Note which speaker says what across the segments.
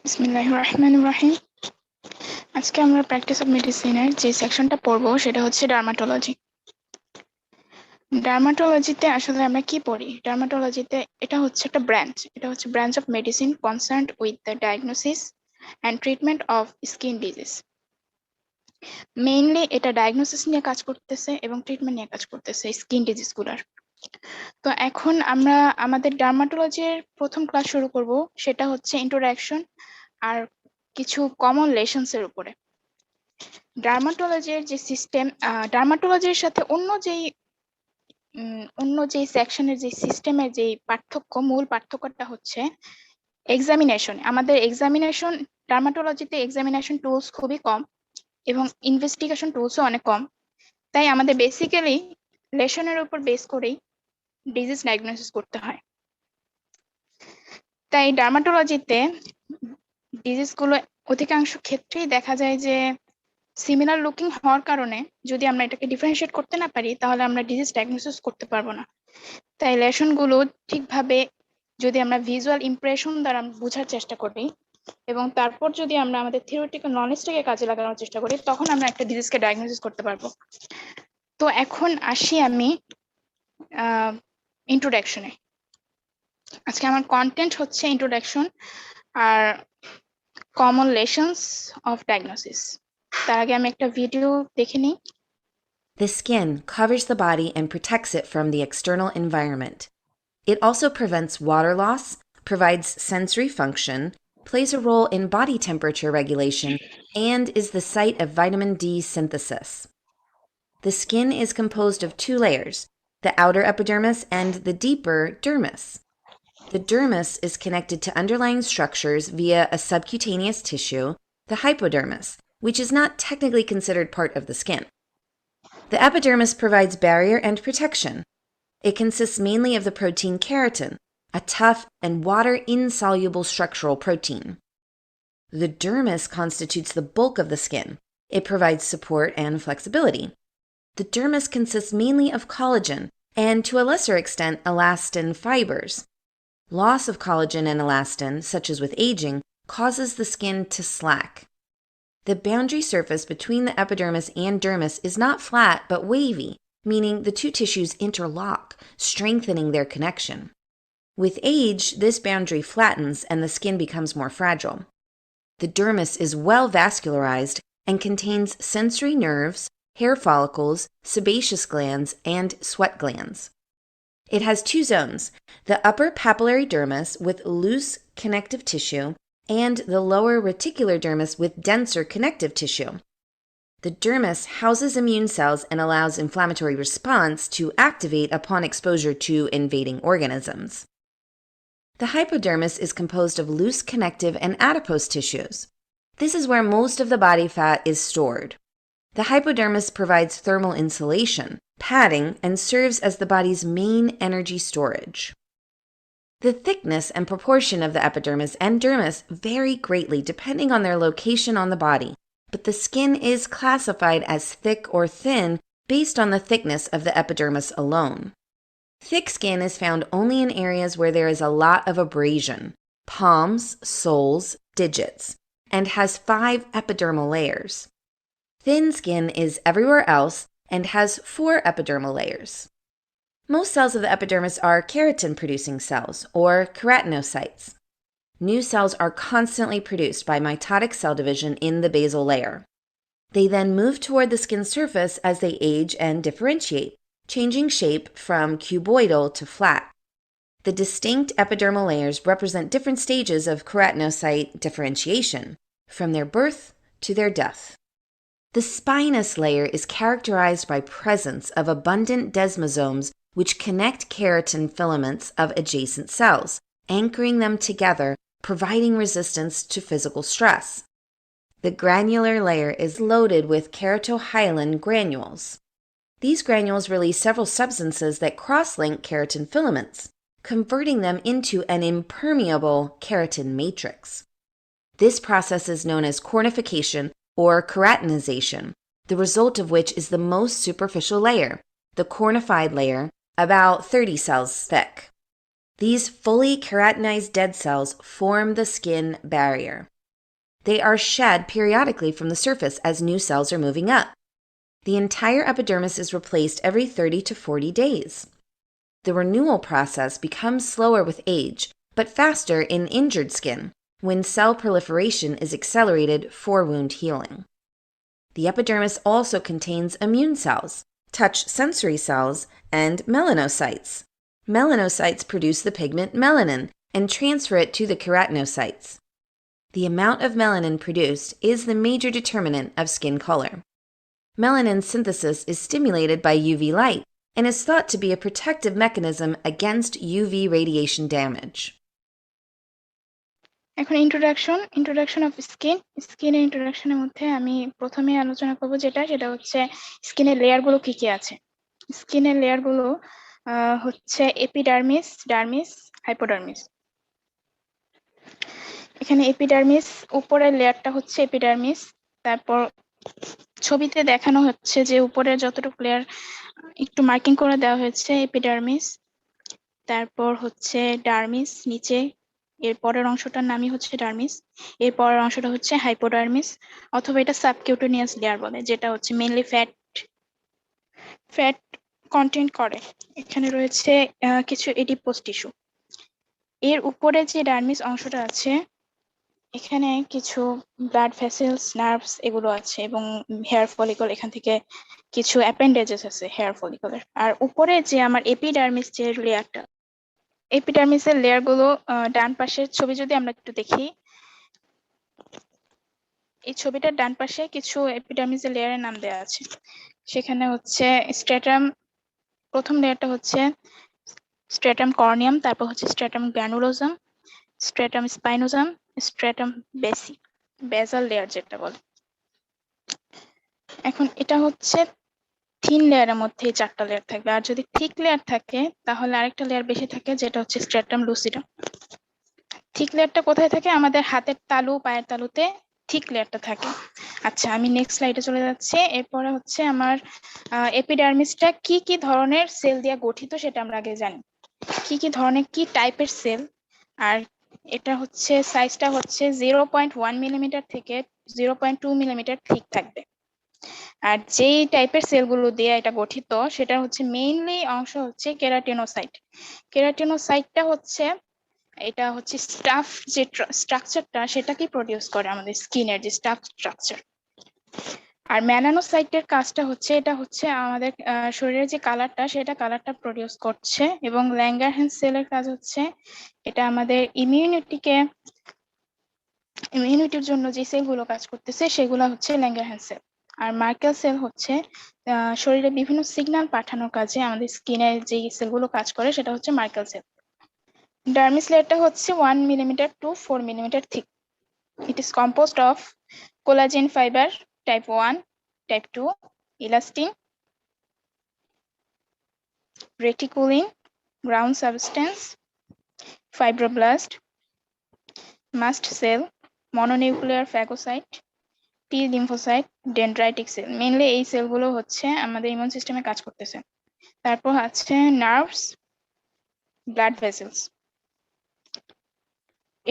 Speaker 1: বিসমিল্লাহির রহমানির রহিম। আজকে আমরা প্র্যাকটিস অফ মেডিসিনের যে সেকশনটা পড়বো সেটা হচ্ছে ডার্মাটোলজি। ডার্মাটোলজিতে আসলে আমরা কি পড়ি? ডার্মাটোলজিতে এটা হচ্ছে একটা ব্রাঞ্চ। এটা হচ্ছে branch of medicine concerned with the diagnosis and treatment of skin disease. Mainly এটা ডায়াগনোসিস নিয়ে কাজ করতেছে এবং ট্রিটমেন্ট নিয়ে কাজ করতেছে স্কিন ডিজিজগুলোর। তো এখন আমরা আমাদের ডার্মাটোলজির প্রথম ক্লাস শুরু করব, সেটা হচ্ছে ইন্ট্রোডাকশন আর কিছু কমন লেসনস এর উপরে। ডার্মাটোলজির যে সিস্টেম, ডার্মাটোলজির সাথে অন্য যেই সেকশনের যে সিস্টেমের যে মূল পার্থক্যটা হচ্ছে এক্সামিনেশন। আমাদের এক্সামিনেশন ডার্মাটোলজিতে এক্সামিনেশন টুলস খুবই কম এবং ইনভেস্টিগেশন টুলসও অনেক কম। তাই আমাদের বেসিক্যালি লেশনের উপর বেস করেই ডিজিজ ডায়াগনোসিস করতে হয়। তাই ডার্মাটোলজিতে ডিজিজগুলো অধিকাংশ ক্ষেত্রেই দেখা যায় যে সিমিলার লুকিং হওয়ার কারণে যদি আমরা এটাকে ডিফারেন্সিয়েট করতে না পারি তাহলে আমরা ডিজিজ ডায়াগনোসিস করতে পারবো না। তাই লেশনগুলো ঠিকভাবে যদি আমরা ভিজুয়াল ইমপ্রেশন দ্বারা বোঝার চেষ্টা করি এবং তারপর যদি আমরা আমাদের থিওরিটিক্যাল নলেজটাকে কাজে লাগানোর চেষ্টা করি তখন আমরা একটা ডিজিজকে ডায়াগনোসিস করতে পারবো। তো এখন আসি আমি ইন্ট্রোডাকশনে। আজকে আমার কন্টেন্ট হচ্ছে ইন্ট্রোডাকশন আর কমন লেসনস অফ ডায়াগনোসিস। তার আগে আমি একটা ভিডিও দেখে নিই।
Speaker 2: The skin covers the body and protects it from the external environment. It also prevents water loss, provides sensory function, plays a role in body temperature regulation, and is the site of vitamin D synthesis. The skin is composed of two layers, the outer epidermis and the deeper dermis. The dermis is connected to underlying structures via a subcutaneous tissue, the hypodermis, which is not technically considered part of the skin. The epidermis provides barrier and protection. It consists mainly of the protein keratin, a tough and water-insoluble structural protein. The dermis constitutes the bulk of the skin. It provides support and flexibility. The dermis consists mainly of collagen and, to a lesser extent, elastin fibers. Loss of collagen and elastin, such as with aging, causes the skin to slack. The boundary surface between the epidermis and dermis is not flat but wavy, meaning the two tissues interlock, strengthening their connection. With age, this boundary flattens and the skin becomes more fragile. The dermis is well vascularized and contains sensory nerves, hair follicles, sebaceous glands, and sweat glands. It has two zones, the upper papillary dermis with loose connective tissue and the lower reticular dermis with denser connective tissue. The dermis houses immune cells and allows inflammatory response to activate upon exposure to invading organisms. The hypodermis is composed of loose connective and adipose tissues. This is where most of the body fat is stored. The hypodermis provides thermal insulation, padding, and serves as the body's main energy storage. The thickness and proportion of the epidermis and dermis vary greatly depending on their location on the body, but the skin is classified as thick or thin based on the thickness of the epidermis alone. Thick skin is found only in areas where there is a lot of abrasion, palms, soles, digits, and has 5 epidermal layers. Thin skin is everywhere else and has 4 epidermal layers. Most cells of the epidermis are keratin-producing cells, or keratinocytes. New cells are constantly produced by mitotic cell division in the basal layer. They then move toward the skin surface as they age and differentiate, changing shape from cuboidal to flat. The distinct epidermal layers represent different stages of keratinocyte differentiation, from their birth to their death. The spinous layer is characterized by presence of abundant desmosomes which connect keratin filaments of adjacent cells, anchoring them together, providing resistance to physical stress. The granular layer is loaded with keratohyalin granules. These granules release several substances that cross-link keratin filaments, converting them into an impermeable keratin matrix. This process is known as cornification or keratinization, the result of which is the most superficial layer, the cornified layer, about 30 cells thick. These fully keratinized dead cells form the skin barrier. They are shed periodically from the surface as new cells are moving up. The entire epidermis is replaced every 30 to 40 days. The renewal process becomes slower with age, but faster in injured skin when cell proliferation is accelerated for wound healing. The epidermis also contains immune cells, touch sensory cells, and melanocytes. Melanocytes produce the pigment melanin and transfer it to the keratinocytes. The amount of melanin produced is the major determinant of skin color. Melanin synthesis is stimulated by UV light and is thought to be a protective mechanism against UV radiation damage.
Speaker 1: এখন introduction of স্কিনের ইন্ট্রোডাকশনের মধ্যে আমি প্রথমে আলোচনা করব সেটা হচ্ছে স্কিনের লেয়ারগুলো কি কি আছে। স্কিনের লেয়ারগুলো হচ্ছে এপিডার্মিস, ডার্মিস, হাইপোডার্মিস। এখানে এপিডার্মিস উপরের লেয়ারটা হচ্ছে এপিডার্মিস, তারপর ছবিতে দেখানো হচ্ছে যে উপরের যতটুকু লেয়ার একটু মার্কিং করে দেওয়া হয়েছে এপিডার্মিস, তারপর হচ্ছে ডার্মিস নিচে, এর পরের অংশটার নামই হচ্ছে ডার্মিস, এর পরের অংশটা হচ্ছে হাইপোডার্মিস, অথবা এটা সাবকিউটেনিয়াস লেয়ার বলে, যেটা হচ্ছে মেইনলি ফ্যাট কন্টেন্ট করে। এখানে রয়েছে কিছু এডিপোস টিস্যু। এর উপরে যে ডার্মিস অংশটা আছে এখানে কিছু ব্লাড ভেসেলস, নার্ভস এগুলো আছে, এবং হেয়ার ফলিকল, এখান থেকে কিছু অ্যাপেন্ডেজেস আছে হেয়ার ফলিকলের। আর উপরে যে আমার এপিডার্মিস যে লেয়ারটা, এপিডার্মিসের লেয়ার গুলো ডান পাশের ছবি যদি আমরা একটু দেখি, এই ছবিটার ডান পাশে কিছু এপিডার্মিসের লেয়ারের নাম দেওয়া আছে। সেখানে হচ্ছে স্ট্রেটাম, প্রথম লেয়ারটা হচ্ছে স্ট্রেটাম কর্নিয়াম, তারপর হচ্ছে স্ট্রেটাম গ্র্যানুলোসাম, স্ট্রেটাম স্পাইনোসাম, স্ট্রেটাম বেসাল লেয়ার যেটা বলে। এখন এটা হচ্ছে থিন লেয়ারের মধ্যে চারটা লেয়ার থাকবে, আর যদি থিক লেয়ার থাকে তাহলে আরেকটা লেয়ার বেশি থাকে, যেটা হচ্ছে স্ট্রেটাম লুসিডাম। থিক লেয়ারটা কোথায় থাকে? আমাদের হাতের তালু, পায়ের তালুতে থিক লেয়ারটা থাকে। আচ্ছা, আমি নেক্সট স্লাইডে চলে যাচ্ছি। এরপরে হচ্ছে আমার এপিডার্মিসটা কি কি ধরনের সেল দিয়ে গঠিত সেটা আমরা আগে জানি। কি কি ধরনের, কি টাইপের সেল, আর এটা হচ্ছে সাইজটা হচ্ছে 0.1 মিলিমিটার থেকে 0.2 মিলিমিটার থিক থাকবে। আর যেই টাইপের সেলগুলো দিয়ে এটা গঠিত সেটা হচ্ছে মেইনলি অংশ হচ্ছে কেরাটিনোসাইট। কেরাটিনোসাইটটা হচ্ছে, এটা হচ্ছে স্টাফ যে স্ট্রাকচারটা সেটাকে প্রডিউস করে আমাদের স্কিনের যে স্টাফ স্ট্রাকচার। আর মেলানোসাইটের কাজটা হচ্ছে, এটা হচ্ছে আমাদের শরীরের যে কালারটা সেটা কালারটা প্রডিউস করছে, এবং ল্যাঙ্গারহ্যান্স সেলের কাজ হচ্ছে এটা আমাদের ইমিউনিটির জন্য যে সেলগুলো কাজ করতেছে সেগুলো হচ্ছে ল্যাঙ্গারহ্যান্স সেল। আর মার্কেল সেল হচ্ছে শরীরে বিভিন্ন সিগন্যাল পাঠানোর কাজে আমাদের স্কিনের যে সেলগুলো কাজ করে সেটা হচ্ছে মার্কেল সেল। ডার্মিস লেয়ারটা হচ্ছে 1 millimetre to 4 millimetre thick. It is composed of collagen fiber type 1, type 2, elastin, reticulin, ground substance, fibroblast, mast cell, mononuclear phagocyte, T lymphocyte, dendritic cell. Mainly এই সেলগুলো হচ্ছে আমাদের ইমিউন সিস্টেমে কাজ করতেছে। তারপর আছে নার্ভস, ব্লাড ভেসেলস,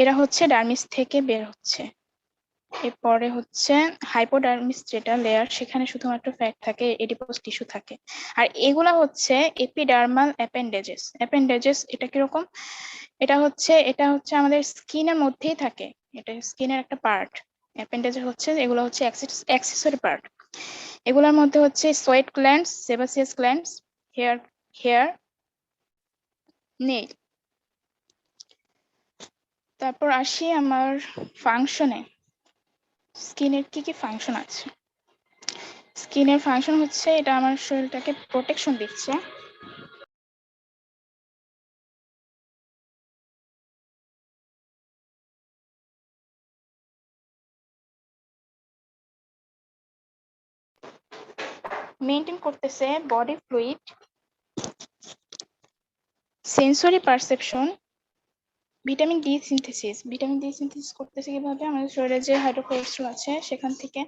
Speaker 1: এরা হচ্ছে ডার্মিস থেকে বের হচ্ছে। এরপরে হচ্ছে হাইপোডার্মিস যেটা লেয়ার, সেখানে শুধুমাত্র ফ্যাট থাকে, এডিপোস টিস্যু থাকে। আর এগুলা হচ্ছে এপিডার্মাল অ্যাপেন্ডেজেস। এটা কিরকম? এটা হচ্ছে আমাদের স্কিনের মধ্যেই থাকে, এটা স্কিনের একটা পার্ট। অ্যাপেন্ডেজ হচ্ছে, এগুলো হচ্ছে অ্যাক্সেসরি পার্ট। এগুলোর মধ্যে হচ্ছে sweat glands, sebaceous glands, hair, nail. তারপর আসি আমার ফাংশনে। স্কিনের কি কি ফাংশন আছে? স্কিনের ফাংশন হচ্ছে এটা আমার শরীরটাকে প্রোটেকশন দিচ্ছে। মেইনটেইন করতেছে body fluid, sensory perception, vitamin D synthesis করতেছে কিভাবে? আমাদের শরীরে যে হাইড্রোকোলেস্টেরল আছে সেখান থেকে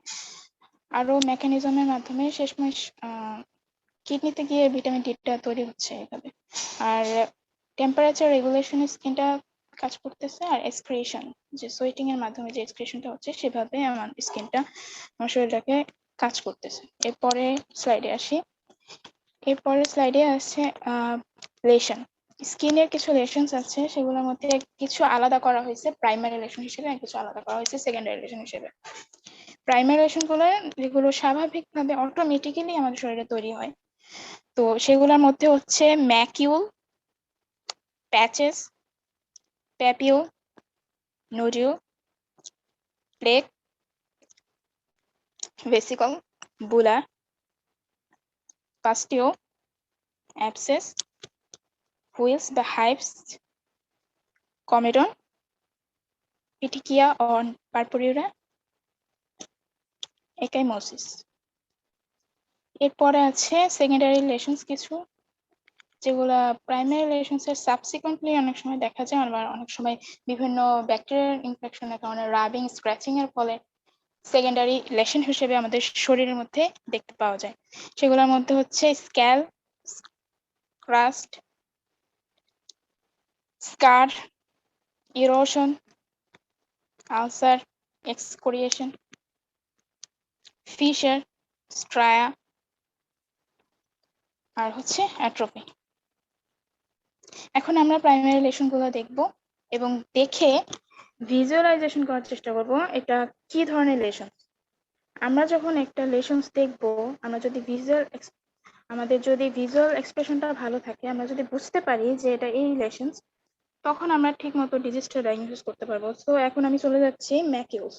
Speaker 1: আরো মেকানিজমের মাধ্যমে শেষমেশ কিডনিতে গিয়ে ভিটামিন ডিটা তৈরি হচ্ছে এইভাবে। আর টেম্পারেচার রেগুলেশনে স্কিনটা কাজ করতেছে, আর এক্সক্রিয়েশন, যে সোয়েটিং এর মাধ্যমে যে এক্সক্রিয়েশনটা হচ্ছে সেভাবে আমার স্কিনটা, আমার শরীরটাকে কাজ করতেছে। এরপরে স্লাইডে আসি। এরপরে স্লাইডে আছে লেশন। স্কিনের কিছু লেশনস আছে, সেগুলোর মধ্যে কিছু আলাদা করা হয়েছে প্রাইমারি লেশন হিসেবে, আর কিছু আলাদা করা হয়েছে সেকেন্ডারি লেশন হিসেবে। প্রাইমারি লেশন গুলো যেগুলো স্বাভাবিকভাবে অটোমেটিক্যালি আমাদের শরীরে তৈরি হয়, তো সেগুলোর মধ্যে হচ্ছে macule, patches, papule, nodule, plaque, vesicle, বুলা, পাস্টিও, অ্যাবসেস, হুইলস বা হাইভস, কমেডন, পিটিকিয়া অন পারপুরিউরা, একাইমোসিস। এরপরে আছে সেকেন্ডারি লেশনস কিছু, যেগুলা প্রাইমারি লেশনস এর সাবসিকুয়েন্টলি অনেক সময় দেখা যায়, আবার অনেক সময় বিভিন্ন ব্যাকটেরিয়াল ইনফেকশনের কারণে রাবিং, স্ক্র্যাচিং এর ফলে সেকেন্ডারি লেশন হিসেবে আমাদের শরীরের মধ্যে দেখতে পাওয়া যায়। সেগুলোর মধ্যে হচ্ছে স্ক্যাল, ক্রাস্ট, স্কার, ইরোশন, আলসার, এক্সকোরিয়েশন, ফিশার, স্ট্রায়া, আর হচ্ছে অ্যাট্রোপি। এখন আমরা প্রাইমারি লেশন গুলো দেখব এবং দেখে ভিজুয়ালাইজেশন করার চেষ্টা করব এটা কি ধরনের লেশন। আমরা যখন একটা লেশনস দেখব, আমরা যদি আমাদের যদি ভিজুয়াল এক্সপ্রেশনটা ভালো থাকে, আমরা যদি বুঝতে পারি যে এটা এই লেশনস, তখন আমরা ঠিক মতো ডিজিজটা ডায়াগনোসিস করতে পারবো। সো এখন আমি চলে যাচ্ছি ম্যাকিউলস।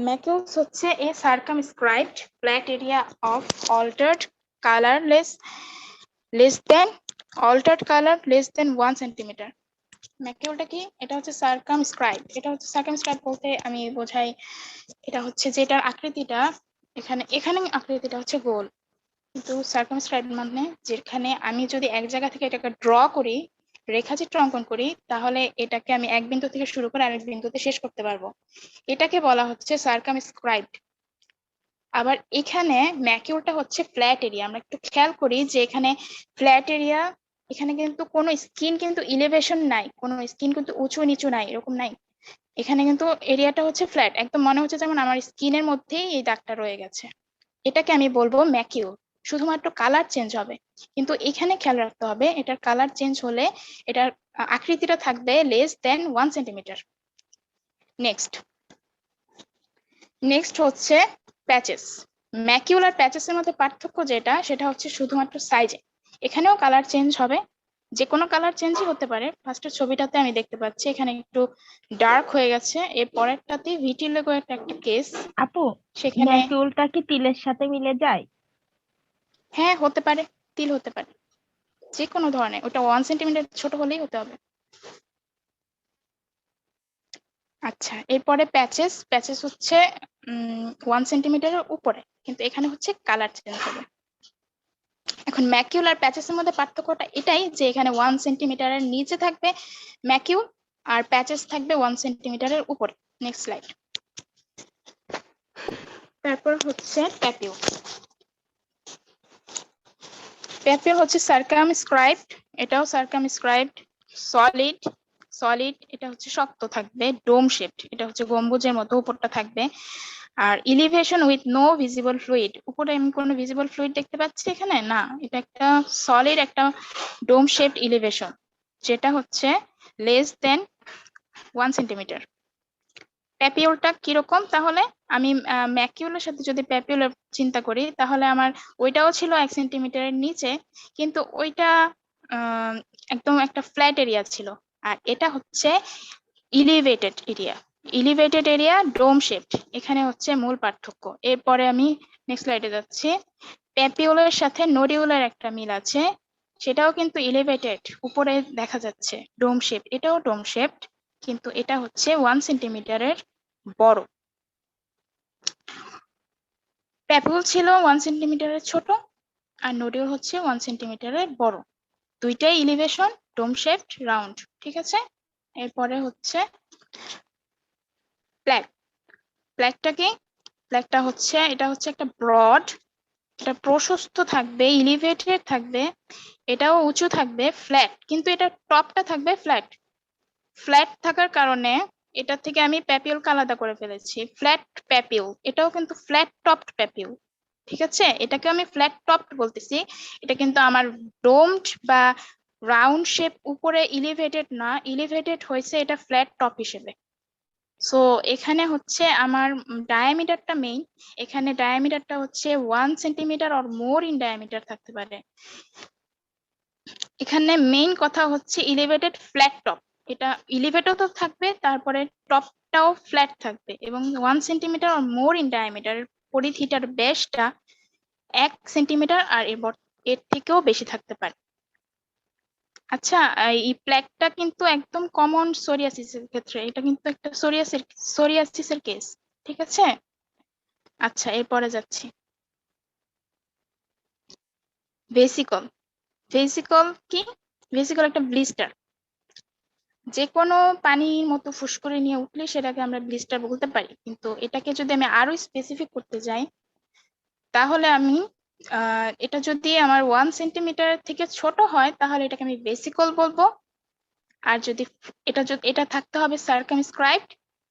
Speaker 1: ম্যাকিউলস হচ্ছে a circumscribed flat area of altered colourless less than altered colour less than 1 centimetre. ম্যাকিউলটা কি? এটা হচ্ছে সার্কামস্ক্রাইব। এটা হচ্ছে সার্কামস্ক্রাইব বলতে আমি বোঝাই, এটা হচ্ছে যেটার আকৃতিটা এখানে এখানে আকৃতিটা হচ্ছে গোল, কিন্তু সার্কামস্ক্রাইব মানে যেখানে আমি যদি এক জায়গা থেকে এটাকে ড্র করি, রেখাচিত্র অঙ্কন করি, তাহলে এটাকে আমি এক বিন্দু থেকে শুরু করে আরেক বিন্দুতে শেষ করতে পারবো, এটাকে বলা হচ্ছে সার্কামস্ক্রাইবড। আবার এখানে ম্যাকিউলটা হচ্ছে ফ্ল্যাট এরিয়া। আমরা একটু খেয়াল করি যে এখানে ফ্ল্যাট এরিয়া, এখানে কিন্তু কোনো স্কিন কিন্তু ইলিভেশন নাই, কোনো স্কিন কিন্তু উঁচু নিচু নাই, এরকম নাই। এখানে কিন্তু এরিয়াটা হচ্ছে ফ্ল্যাট, একদম মনে হচ্ছে যেমন আমার স্কিনের মধ্যেই এই দাগটা রয়ে গেছে। এটাকে আমি বলবো ম্যাকিউল। শুধুমাত্র কালার চেঞ্জ হবে, কিন্তু এখানে খেয়াল রাখতে হবে এটার কালার চেঞ্জ হলে এটার আকৃতিটা থাকবে লেস দেন 1 সেন্টিমিটার। নেক্সট হচ্ছে প্যাচেস। ম্যাকিউল আর প্যাচেসের মধ্যে পার্থক্য যেটা, সেটা হচ্ছে শুধুমাত্র সাইজে। এখানেও কালার চেঞ্জ হবে, যে কোনো কালার চেঞ্জই হতে পারে। ফার্স্টের ছবিটাতে আমি দেখতে পাচ্ছি এখানে একটু ডার্ক হয়ে গেছে, এর পরেরটাতে ভিটিলিগো একটা কেস,
Speaker 3: আপু,
Speaker 1: সেখানে
Speaker 3: ম্যাকিউলটা কি তিলের সাথে মিলে যায়?
Speaker 1: হ্যাঁ হতে পারে, তিল হতে পারে, যে কোনো ধরনের, ওটা 1 সেন্টিমিটার ছোট হলেই হতে হবে। আচ্ছা, এরপরে প্যাচেস। প্যাচেস হচ্ছে 1 সেন্টিমিটারের উপরে, কিন্তু এখানে হচ্ছে কালার চেঞ্জ হবে। এখন ম্যাকিউল আর প্যাচেসের মধ্যে পার্থক্যটা এটাই যে এখানে 1 সেন্টিমিটারের নিচে থাকবে ম্যাকিউল, আর প্যাচেস থাকবে 1 সেন্টিমিটারের উপরে। Next slide. তারপর হচ্ছে প্যাপিউল। প্যাপিউল হচ্ছে সার্কামস্ক্রাইবড, এটাও সার্কামস্ক্রাইবড, সলিড। সলিড এটা হচ্ছে শক্ত থাকবে, ডোম শেপড, এটা হচ্ছে গম্বুজের মতো উপরটা থাকবে। আর elevation with no visible fluid, উপরে আমি কোনো ভিজিবল ফ্লুইড দেখতে পাচ্ছি এখানে না, এটা একটা সলিড একটা ডোম শেপড ইলিভেশন, যেটা হচ্ছে লেস দেন 1 সেন্টিমিটার। প্যাপিউলটা কিরকম তাহলে? আমি ম্যাকিউলের সাথে যদি প্যাপিউলের চিন্তা করি, তাহলে আমার ওইটাও ছিল 1 সেন্টিমিটারের নিচে, কিন্তু ওইটা একদম একটা ফ্ল্যাট এরিয়া ছিল, আর এটা হচ্ছে ইলিভেটেড এরিয়া। ইলিভেটেড এরিয়া, ডোম শেপড, এখানে হচ্ছে মূল পার্থক্য। এরপরে আমি নেক্সট স্লাইডে যাচ্ছি। প্যাপিউলের সাথে নোডিউলের একটা মিল আছে, সেটাও কিন্তু ইলিভেটেড, উপরে দেখা যাচ্ছে ডোম শেপ, এটাও ডোম শেপড, কিন্তু এটা হচ্ছে 1 সেন্টিমিটারের বড়। প্যাপিউল ছিল 1 সেন্টিমিটারের ছোট, আর নোডিউল হচ্ছে 1 সেন্টিমিটারের বড়। দুইটাই ইলিভেশন, ডোম শেপড, রাউন্ড, ঠিক আছে। এরপরে হচ্ছে প্ল্যাক। প্ল্যাকটা কি? প্ল্যাকটা হচ্ছে, এটা হচ্ছে একটা ব্রড, এটা প্রশস্ত থাকবে, ইলিভেটেড থাকবে, এটাও উঁচু থাকবে, ফ্ল্যাট, কিন্তু এটা টপটা থাকবে ফ্ল্যাট। ফ্ল্যাট থাকার কারণে এটা থেকে আমি প্যাপিউলকে আলাদা করে ফেলেছি। ফ্ল্যাট প্যাপিউল, এটাও কিন্তু ফ্ল্যাট টপড প্যাপিউল। ঠিক আছে, এটাকে আমি ফ্ল্যাট টপড বলতেছি। এটা কিন্তু আমার ডোমড বা রাউন্ড শেপ, উপরে ইলিভেটেড না, ইলিভেটেড হয়েছে এটা ফ্ল্যাট টপ হিসেবে। সো এখানে হচ্ছে আমার ডায়ামিটারটা মেইন। এখানে ডায়ামিটারটা হচ্ছে 1 centimetre or more in diameter থাকতে পারে। এখানে মেইন কথা হচ্ছে ইলিভেটেড ফ্ল্যাট টপ। এটা ইলিভেটও তো থাকবে, তারপরে টপটাও ফ্ল্যাট থাকবে, এবং 1 centimetre or more in diameter, পরিধিটার ব্যাসটা 1 সেন্টিমিটার আর এর থেকেও বেশি থাকতে পারে। আচ্ছা, এই প্ল্যাকটা কিন্তু একদম কমন সোরিয়াসিসের ক্ষেত্রে, এটা কিন্তু একটা সোরিয়াসিসের কেস। ঠিক আছে, আচ্ছা এরপরে যাচ্ছি। ভেসিকল। ভেসিকল কি? ভেসিকল একটা ব্লিস্টার। যে কোনো পানির মতো ফুসকুড়ি নিয়ে উঠলে সেটাকে আমরা ব্লিস্টার বলতে পারি, কিন্তু এটাকে যদি আমি আরো স্পেসিফিক করতে যাই, তাহলে আমি এটা যদি আমার 1 সেন্টিমিটার থেকে ছোট হয় তাহলে এটাকে আমি ভেসিকল বলবো। আর যদি এটা থাকতে হবে সার্কামস্ক্রাইবড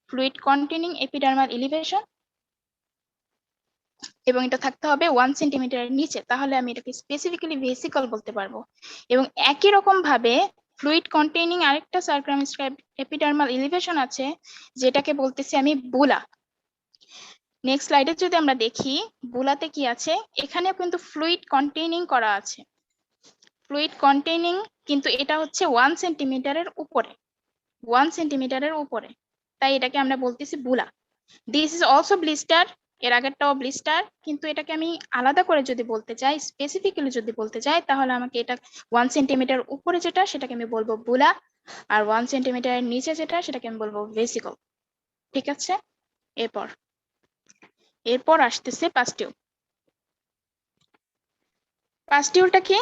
Speaker 1: ফ্লুইড কন্টেনিং এপিডার্মাল এলিভেশন, এবং এটা থাকতে হবে 1 সেন্টিমিটারের নিচে, তাহলে আমি এটাকে স্পেসিফিক্যালি ভেসিকল বলতে পারবো। এবং একই রকম ভাবে ফ্লুইড কন্টেইনিং আরেকটা সার্কামস্ক্রাইবড এপিডার্মাল এলিভেশন আছে, যেটাকে বলতেছি আমি বুলা। নেক্সট স্লাইডে যদি আমরা দেখি বুলাতে কি আছে, এখানেও কিন্তু ফ্লুইড কন্টেইনিং করা আছে। ফ্লুইড কন্টেইনিং, কিন্তু এটা হচ্ছে 1 সেন্টিমিটারের উপরে, 1 সেন্টিমিটারের উপরে, তাই এটাকে আমরা বলতেছি বুলা। দিস ইজ অলসো ব্লিস্টার, এর আগেরটাও ব্লিস্টার, কিন্তু এটাকে আমি আলাদা করে যদি বলতে চাই, স্পেসিফিক্যালি যদি বলতে চাই, তাহলে আমাকে এটা 1 সেন্টিমিটার উপরে যেটা সেটাকে আমি বলবো বুলা, আর 1 সেন্টিমিটারের নিচে যেটা সেটাকে আমি বলবো ভেসিকল। ঠিক আছে, এরপর আসতেছে পাস্টিউল। পাস্টিউলটা কি?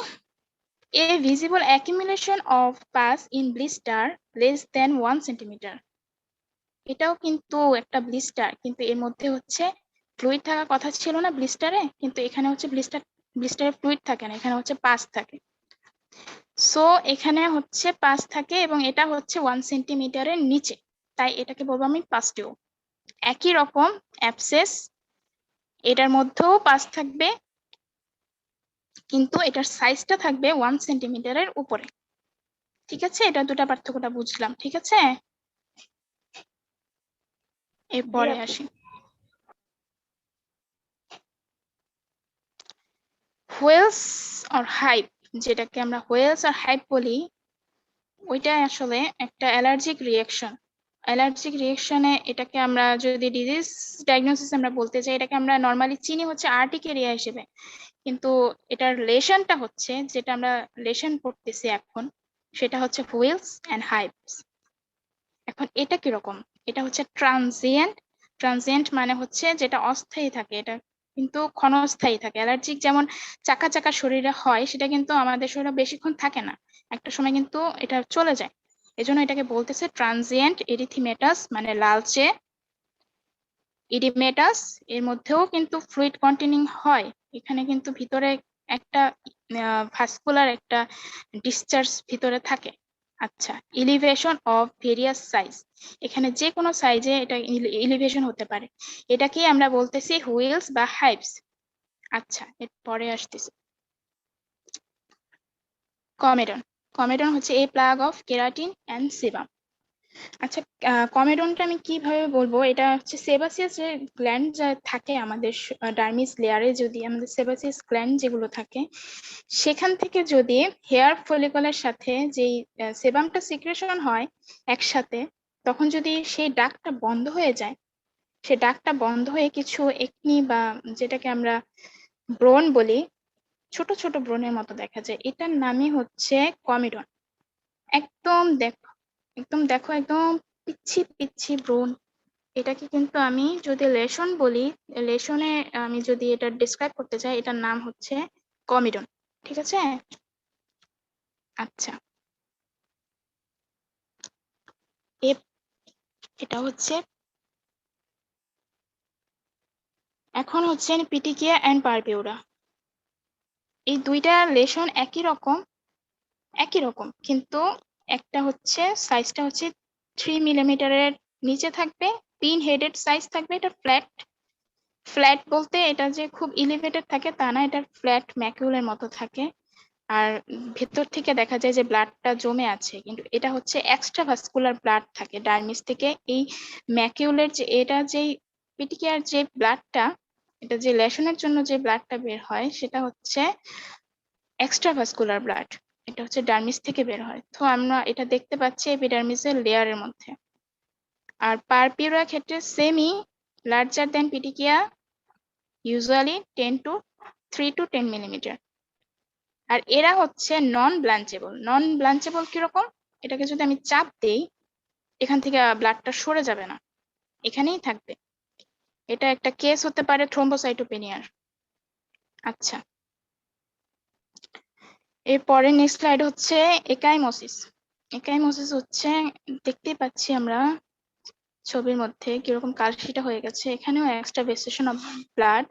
Speaker 1: A visible accumulation of pus in blister less than 1 centimetre. এটাও কিন্তু একটা ব্লিস্টার, কিন্তু এর মধ্যে হচ্ছে ফ্লুইড থাকার কথা ছিল না ব্লিস্টারে, কিন্তু এখানে হচ্ছে ব্লিস্টারে ফ্লুইড থাকে না, এখানে হচ্ছে পাস থাকে। সো এখানে হচ্ছে পাস থাকে এবং এটা হচ্ছে 1 সেন্টিমিটারের নিচে, তাই এটাকে বলবো আমি পাস্টিউল। একই রকম অ্যাবসেস, এটার মধ্যেও পাস থাকবে, কিন্তু এটার সাইজটা থাকবে 1 সেন্টিমিটারের উপরে। ঠিক আছে, এটা দুটা পার্থক্যটা বুঝলাম। ঠিক আছে,
Speaker 3: জি
Speaker 1: এরপরে
Speaker 3: আপু।
Speaker 1: আসি হোয়েলস অর হাইপ। যেটাকে আমরা হোয়েলস আর হাইপ বলি, ওইটা আসলে একটা অ্যালার্জিক রিয়াকশন। অ্যালার্জিক রিয়াকশনে এটাকে আমরা যদি ডিজিজ ডায়াগনোসিস আমরা বলতে চাই, এটাকে আমরা নর্মালি চিনি হচ্ছে আর্টিকেরিয়া হিসেবে, কিন্তু এটার লেশনটা হচ্ছে, যেটা আমরা লেশন পড়তেছি এখন, সেটা হচ্ছে হুইলস অ্যান্ড হাইপস। এখন এটা কিরকম? এটা হচ্ছে ট্রানজিয়েন্ট। ট্রানজিয়েন্ট মানে হচ্ছে যেটা অস্থায়ী থাকে, এটা কিন্তু ক্ষণস্থায়ী থাকে। অ্যালার্জিক যেমন চাকা চাকা শরীরে হয়, সেটা কিন্তু আমাদের শরীরে বেশিক্ষণ থাকে না, একটা সময় কিন্তু এটা চলে যায়। এজন্য এটাকে বলতেছে ট্রানজিয়েন্ট এরিথিমেটাস, মানে লালচে ইডিমেটাস। এর মধ্যেও কিন্তু ফ্লুইড কন্টেনিং হয়, এখানে কিন্তু ভিতরে একটা ভাস্কুলার একটা ডিসচার্জ ভিতরে থাকে। আচ্ছা, ইলিভেশন অফ ভেরিয়াস সাইজ, এখানে যে কোনো সাইজে এটা ইলিভেশন হতে পারে, এটাকে আমরা বলতেছি হুইলস বা হাইপস। আচ্ছা, এরপরে আসতেছি কমেডন। কমেডন হচ্ছে a plug of keratin and sebum. আচ্ছা, কমেডনটা আমি কিভাবে বলবো? এটা হচ্ছে সেবাসিয়াস যে গ্ল্যান্ড যা থাকে আমাদের ডার্মিস লেয়ারে, যদি আমাদের সেবাসিয়াস গ্ল্যান্ড যেগুলো থাকে, সেখান থেকে যদি হেয়ার ফলিকলের সাথে যেই সেবামটা সিক্রেশন হয় একসাথে, তখন যদি সেই ডাকটা বন্ধ হয়ে যায়, সে ডাকটা বন্ধ হয়ে কিছু একনি বা যেটাকে আমরা ব্রণ বলি, ছোট ছোট ব্রণের মতো দেখা যায়, এটার নামই হচ্ছে কমেডন। একদম দেখো, একদম পিচ্ছি পিচ্ছি ব্রণ। এটাকে কিন্তু আমি যদি লেশন বলি, লেশনে আমি যদি এটা ডিসক্রাইব করতে চাই, এটার নাম হচ্ছে কমিডন। ঠিক আছে, আচ্ছা এটা হচ্ছে, এখন হচ্ছে পিটিকিয়া অ্যান্ড পারপিউরা। এই দুইটা লেশন একই রকম, কিন্তু একটা হচ্ছে সাইজটা হচ্ছে 3 মিলিমিটারের নিচে থাকবে, পিন হেডেড সাইজ থাকবে, এটা ফ্ল্যাট বলতে এটা যে খুব এলিভেটেড থাকে তা না, এটা ফ্ল্যাট ম্যাকিউলের মতো থাকে। আর ভেতর থেকে দেখা যায় যে ব্লাডটা জমে আছে, কিন্তু এটা হচ্ছে এক্সট্রা ভাস্কুলার ব্লাড থাকে ডার্মিস থেকে। এই ম্যাকিউলের যে এটা যেই পিটিকিয়ার যে ব্লাডটা, এটা যে লেশনের জন্য যে ব্লাডটা বের হয় সেটা হচ্ছে এক্সট্রা ভাস্কুলার ব্লাড, এটা হচ্ছে ডার্মিস থেকে বের হয়। তো আমরা এটা দেখতে পাচ্ছি এপিডার্মিসের লেয়ারের মধ্যে। আর পারপিউরা ক্ষেত্রে semi larger than petechiae, usually 3 to 10 millimetre. আর এরা হচ্ছে নন ব্লাঞ্চেবল কিরকম, এটাকে যদি আমি চাপ দেই এখান থেকে ব্লাডটা সরে যাবে না, এখানেই থাকবে। এটা একটা কেস হতে পারে থ্রোম্বোসাইটোপেনিয়ার। আচ্ছা, এরপরে নেক্সট স্লাইড হচ্ছে একাইমোসিস। একাইমোসিস হচ্ছে দেখতেই পাচ্ছি আমরা ছবির মধ্যে কিরকম কালশিটা হয়ে গেছে, এখানেও এক্সট্রাভেসেশন অফ ব্লাড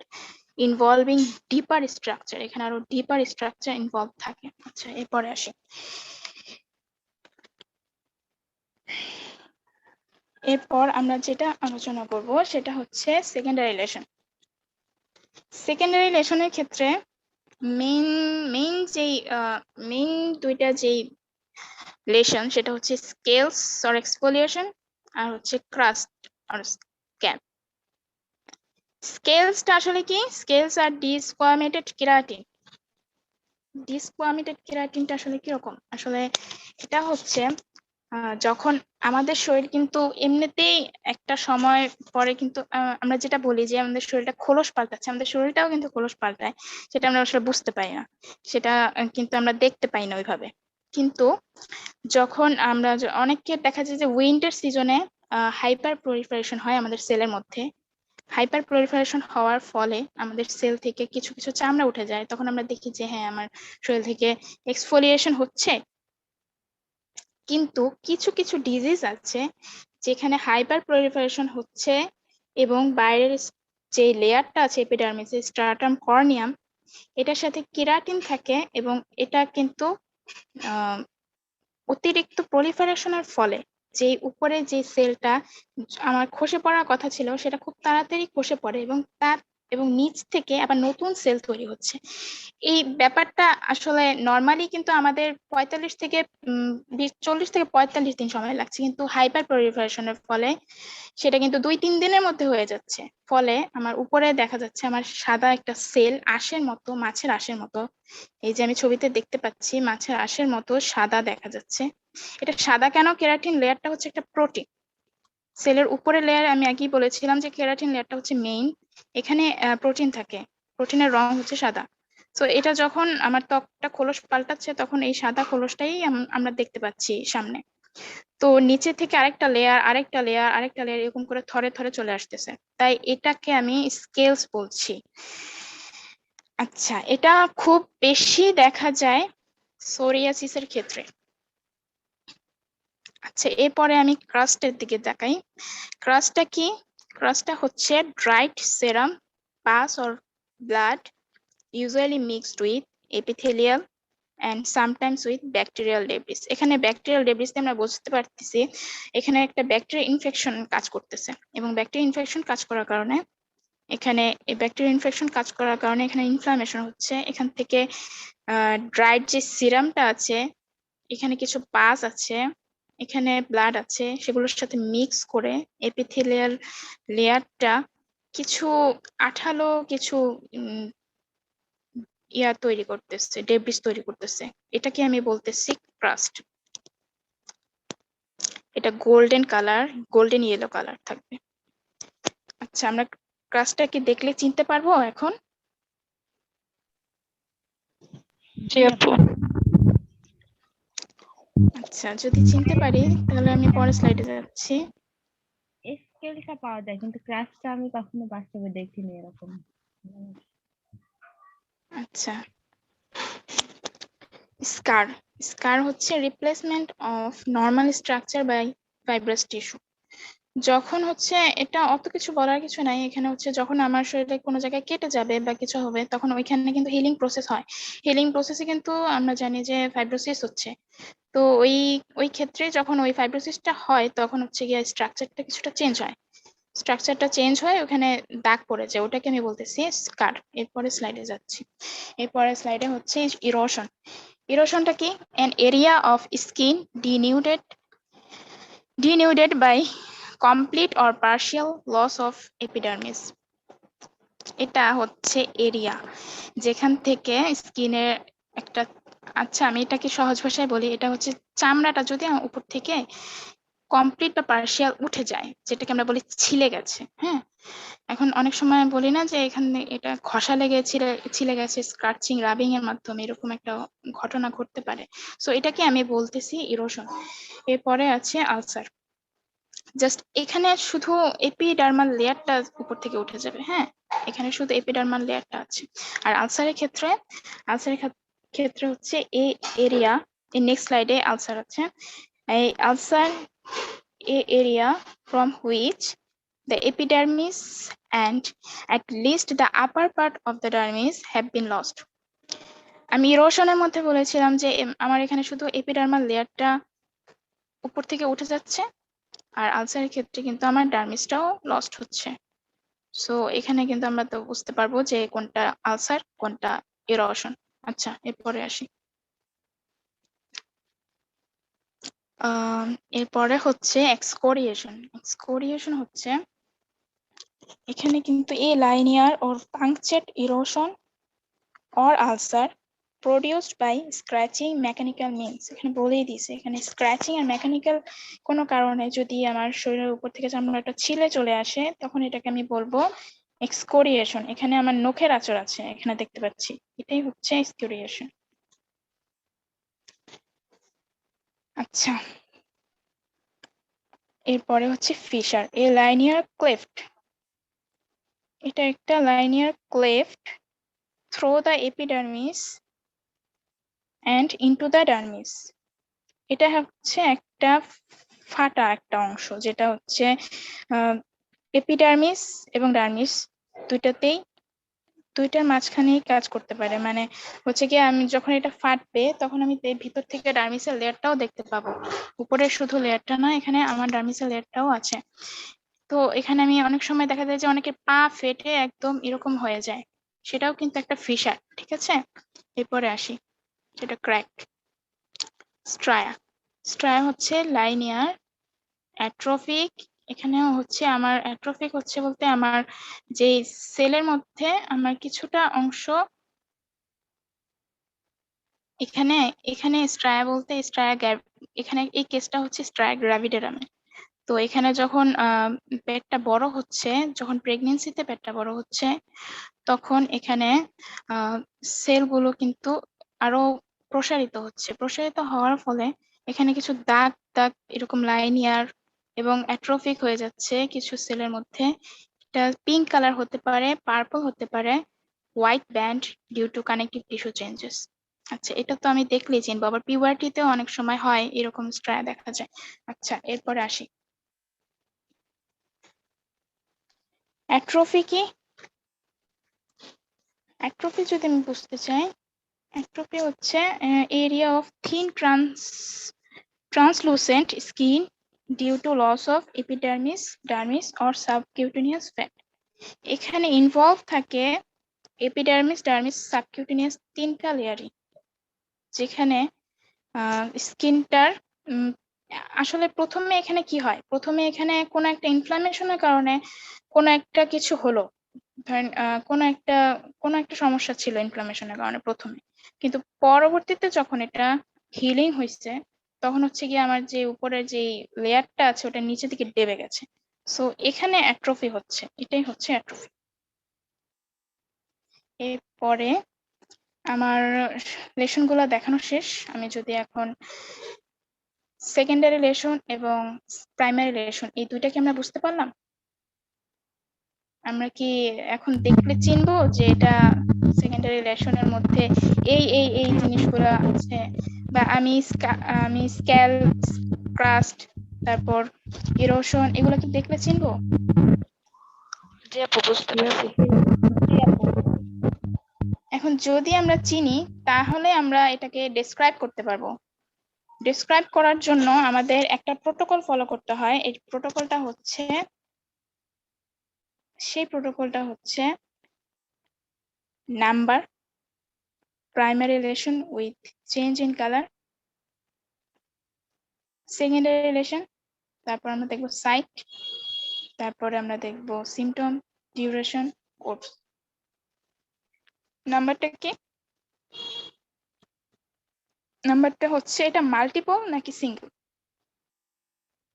Speaker 1: ইনভলভিং ডিপার স্ট্রাকচার, এখানে আরো ডিপার স্ট্রাকচার ইনভলভ থাকে। আচ্ছা, এরপরে আসি। এরপর আমরা যেটা আলোচনা করব সেটা হচ্ছে সেকেন্ডারি লেশন। সেকেন্ডারি লেশনের ক্ষেত্রে মেইন দুইটা যেই লেশন সেটা হচ্ছে স্কেলস অর এক্সফোলিয়েশন আর হচ্ছে ক্রাস্ট অর স্ক্যাব। স্কেলসটা আসলে কি? স্কেলস আর ডিসকোয়ামেটেড কেরাটিন। ডিসকোয়ামেটেড কেরাটিনটা আসলে কিরকম? আসলে এটা হচ্ছে যখন আমাদের শরীর কিন্তু এমনিতেই একটা সময় পরে কিন্তু আমরা যেটা বলি যে আমাদের শরীরটা খোলস পাল্টাচ্ছে, আমাদের শরীরটাও কিন্তু খোলস পাল্টায়, সেটা আমরা আসলে বুঝতে পারি না, সেটা কিন্তু আমরা দেখতে পাই না ওইভাবে। কিন্তু যখন আমরা অনেককে দেখা যায় যে উইন্টার সিজনে হাইপার প্রলিফারেশন হয় আমাদের সেলের মধ্যে। হাইপার প্রলিফারেশন হওয়ার ফলে আমাদের সেল থেকে কিছু কিছু চামড়া উঠে যায়, তখন আমরা দেখি যে হ্যাঁ আমার শরীর থেকে এক্সফোলিয়েশন হচ্ছে। কিন্তু কিছু কিছু ডিজিজ আছে যেখানে হাইপার প্রলিফারেশন হচ্ছে এবং বাইরের যে লেয়ারটা আছে এপিডার্মিসের স্ট্রাটাম কর্নিয়াম, এটার সাথে কেরাটিন থাকে এবং এটা কিন্তু অতিরিক্ত প্রলিফারেশনের ফলে যে উপরে যে সেলটা আমার খসে পড়ার কথা ছিল সেটা খুব তাড়াতাড়ি খসে পড়ে এবং নিচ থেকে আবার নতুন সেল তৈরি হচ্ছে। এই ব্যাপারটা আসলে নরমালি কিন্তু আমাদের 45 থেকে 40 থেকে 45 দিন সময় লাগছে, কিন্তু হাইপার প্রলিফারেশনের ফলে সেটা কিন্তু 2-3 দিনের মধ্যে হয়ে যাচ্ছে। ফলে আমার উপরে দেখা যাচ্ছে আমার সাদা একটা সেল আঁশের মতো, মাছের আঁশের মতো, এই যে আমি ছবিতে দেখতে পাচ্ছি মাছের আঁশের মতো সাদা দেখা যাচ্ছে। এটা সাদা কেন? কেরাটিন লেয়ারটা হচ্ছে একটা প্রোটিন। সেলের উপরের লেয়ার আমি আগেই বলেছিলাম যে কেরাটিন লেয়ারটা হচ্ছে মেইন, এখানে প্রোটিন থাকে, প্রোটিনের রং হচ্ছে সাদা। তো এটা যখন আমার ত্বকটা খোলস পাল্টাচ্ছে তখন এই সাদা খোলসটাই আমরা দেখতে পাচ্ছি সামনে। তো নিচে থেকে আরেকটা লেয়ার আরেকটা লেয়ার আরেকটা লেয়ার এরকম করে থরে থরে চলে আসতেছে, তাই এটাকে আমি স্কেলস বলছি। আচ্ছা, এটা খুব বেশি দেখা যায় সোরিয়াসিসের ক্ষেত্রে। আচ্ছা, এরপরে আমি ক্রাস্টের দিকে তাকাই। ক্রাস্টটা কি? ক্রাস্টটা হচ্ছে dried serum pass or blood usually mixed with epithelial and sometimes with bacterial debris. এখানে ব্যাকটেরিয়াল ডেব্রিস আমরা বুঝতে পারতেছি এখানে একটা ব্যাকটেরিয়া ইনফেকশন কাজ করতেছে, এবং ব্যাকটেরিয়া ইনফেকশন কাজ করার কারণে এখানে ইনফ্লামেশন হচ্ছে। এখান থেকে ড্রাইড যে সিরামটা আছে, এখানে কিছু পাস আছে, এখানে ব্লাড আছে, সেগুলোর সাথে মিক্স করে এপিথেলিয়াল লেয়ারটা কিছু আঠালো কিছু তৈরি করতেছে, ডেব্রিস তৈরি করতেছে। এটাকে আমি বলতেছি ক্রাস্ট। এটা golden colour, golden yellow colour থাকবে। আচ্ছা, আমরা ক্রাস্টটাকে দেখলে চিনতে পারবো এখন?
Speaker 4: জি আপু।
Speaker 1: আচ্ছা, যদি চিনতে পারি তাহলে আমি পরের স্লাইডে যাচ্ছি।
Speaker 3: স্কেলটা পাওয়া যায় কিন্তু ক্রাশটা আমি কখনো বাস্তবে দেখিনি এরকম।
Speaker 1: আচ্ছা, স্কার। স্কার হচ্ছে replacement of normal structure by fibrous tissue. যখন হচ্ছে এটা অত কিছু বলার কিছু নাই, এখানে হচ্ছে যখন আমার শরীরে কোনো জায়গায় কেটে যাবে বা কিছু হবে তখন ওইখানে কিন্তু হিলিং প্রসেস হয়। হিলিং প্রসেসে কিন্তু আমরা জানি যে ফাইব্রোসিস হচ্ছে। তো ওই ক্ষেত্রে যখন ওই ফাইব্রোসিসটা হয় তখন হচ্ছে গিয়ে স্ট্রাকচারটা কিছুটা চেঞ্জ হয়, স্ট্রাকচারটা চেঞ্জ হয়, ওখানে দাগ পড়ে যায়, ওটাকে আমি বলতেছি স্কার। এরপরে স্লাইডে যাচ্ছি। এরপরে স্লাইডে হচ্ছে ইরোশন। ইরোশনটা কি? an area of skin denuded by complete or partial loss of epidermis। এটা হচ্ছে এরিয়া যেখান থেকে স্কিনের একটা, আচ্ছা আমি এটাকে সহজ ভাষায় বলি, এটা হচ্ছে চামড়াটা যদি আমার উপর থেকে কমপ্লিট বা পার্শিয়াল উঠে যায়, যেটাকে আমরা বলি ছিলে গেছে। হ্যাঁ, এখন অনেক সময় বলি না যে এখানে এটা ঘষা লেগে ছিলে গেছে, স্ক্রাচিং রাবিং এর মাধ্যমে এরকম একটা ঘটনা ঘটতে পারে। সো এটাকে আমি বলতেছি ইরোশন। এরপরে আছে আলসার। জাস্ট এখানে শুধু এপিডার্মাল লেয়ারটা উপর থেকে উঠে যাবে। হ্যাঁ, এখানে শুধু এপিডার্মাল লেয়ারটা আছে। আর আলসারের ক্ষেত্রে হচ্ছে এই এরিয়া, এই নেক্সট স্লাইডে আলসার আছে। এই ulcer area from which the epidermis and at least the upper part of the dermis have been lost। আমি ইরোশনের মধ্যে বলেছিলাম যে আমার এখানে শুধু এপিডার্মাল লেয়ারটা উপর থেকে উঠে যাচ্ছে, আর আলসারের ক্ষেত্রে কিন্তু আমার ডার্মিসটাও লস্ট হচ্ছে। সো এখানে কিন্তু আমরা তো বুঝতে পারবো যে কোনটা আলসার কোনটা ইরোশন। আচ্ছা, এরপরে আসি। এরপরে হচ্ছে এক্সকোরিয়েশন। এক্সকোরিয়েশন হচ্ছে এখানে কিন্তু a linear or punctured erosion or ulcer produced by scratching mechanical means। এখানে বলেই দিয়েছে, এখানে স্ক্র্যাচিং আর মেকানিক্যাল কোনো কারণে যদি আমার শরীরের উপর থেকে চামড়াটা ছিলে চলে আসে, তখন এটাকে আমি বলবো এক্সকোরিয়েশন। এখানে আমার নখের আঁচড় আছে, এখানে দেখতে পাচ্ছি, এটাই হচ্ছে এক্সকোরিয়েশন। আচ্ছা, এরপরে হচ্ছে ফিশার। এ লাইনিয়ার ক্লেফট, এটা একটা লাইনিয়ার cleft through the epidermis and into the dermis। এটা হচ্ছে একটা ফাটা একটা অংশ, যেটা হচ্ছে এপিডার্মিস এবং ডার্মিস দুইটার মাঝখানেই কাজ করতে পারে। মানে হচ্ছে কি, আমি যখন এটা ফাটবে তখন আমি ভিতর থেকে ডার্মিসের লেয়ারটাও দেখতে পাবো, উপরের শুধু লেয়ারটা না, এখানে আমার ডার্মিসের লেয়ারটাও আছে। তো এখানে আমি অনেক সময় দেখা যায় যে অনেকের পা ফেটে একদম এরকম হয়ে যায়, সেটাও কিন্তু একটা ফিশার। ঠিক আছে, এরপরে আসি, সেটা ক্র্যাক। স্ট্রায়া। স্ট্রায়া হচ্ছে লাইনিয়ার অ্যাট্রোফিক। এখানেও হচ্ছে আমার অ্যাট্রোফিক হচ্ছে বলতে আমার যে সেলের মধ্যে আমার কিছুটা অংশ, এখানে এখানে স্ট্রায়া বলতে এখানে এই কেসটা হচ্ছে স্ট্রায়া গ্রাভিডেরামে। তো এখানে যখন পেটটা বড় হচ্ছে, যখন প্রেগনেন্সিতে পেটটা বড় হচ্ছে, তখন এখানে সেলগুলো কিন্তু আরো প্রসারিত হওয়ার ফলে এখানে কিছু দাগ দাগ এরকম লাইনিয়ার এবং অ্যাট্রোফিক হয়ে যাচ্ছে কিছু সেলের মধ্যে। এটা পিঙ্ক কালার হতে পারে, পার্পল হতে পারে, white band due to connective tissue changes. আচ্ছা, এটা তো আমি দেখলেই চিনবো, আবার পিউবার্টিতেও অনেক সময় হয় এরকম স্ট্রায়া দেখা যায়। আচ্ছা, এরপরে আসি অ্যাট্রোফি কি। অ্যাট্রোফি যদি আমি বুঝতে চাই, অ্যাট্রোফি হচ্ছে area of thin translucent skin due to loss of epidermis, dermis or subcutaneous fat। এখানে ইনভলভ থাকে এপিডার্মিস, ডার্মিস, সাবকিউটেনিয়াস তিনটা লেয়ারই, যেখানে স্কিনটার আসলে প্রথমে এখানে কি হয়, প্রথমে এখানে কোনো একটা ইনফ্লামেশনের কারণে কোনো একটা কিছু হলো, ধরেন কোনো একটা সমস্যা ছিল ইনফ্লামেশনের কারণে প্রথমে, কিন্তু পরবর্তীতে যখন এটা হিলিং হয়েছে তখন হচ্ছে গিয়ে আমার যে উপরের যে লেয়ারটা আছে ওটা নিচে দিকে দেবে গেছে। সো এখানে অ্যাট্রোফি হচ্ছে, এটাই হচ্ছে অ্যাট্রোফি। এরপরে আমার লেশনগুলো দেখানো শেষ। আমি যদি এখন সেকেন্ডারি লেশন এবং প্রাইমারি লেশন এই দুইটাকে আমরা বুঝতে পারলাম, আমরা কি এখন দেখলে চিনবো যে এটা সেকেন্ডারি লেশনের মধ্যে এই জিনিসগুলো আছে, বা আমি স্ক্যাল ক্রাস্ট তারপর ইরোশন এগুলো কি দেখলে চিনবো?
Speaker 4: জি আপু, বুঝতে পারছি।
Speaker 1: এখন যদি আমরা চিনি তাহলে আমরা এটাকে ডেসক্রাইব করতে পারবো। ডেসক্রাইব করার জন্য আমাদের একটা প্রোটোকল ফলো করতে হয়। এই প্রোটোকলটা হচ্ছে number, primary relation with change in colour, secondary relation, তারপর আমরা দেখবো সাইট, তারপরে আমরা দেখবো সিমটম, ডিউরেশন, কোর্স। নাম্বারটা কি? নাম্বারটা হচ্ছে এটা মাল্টিপল নাকি সিঙ্গেল।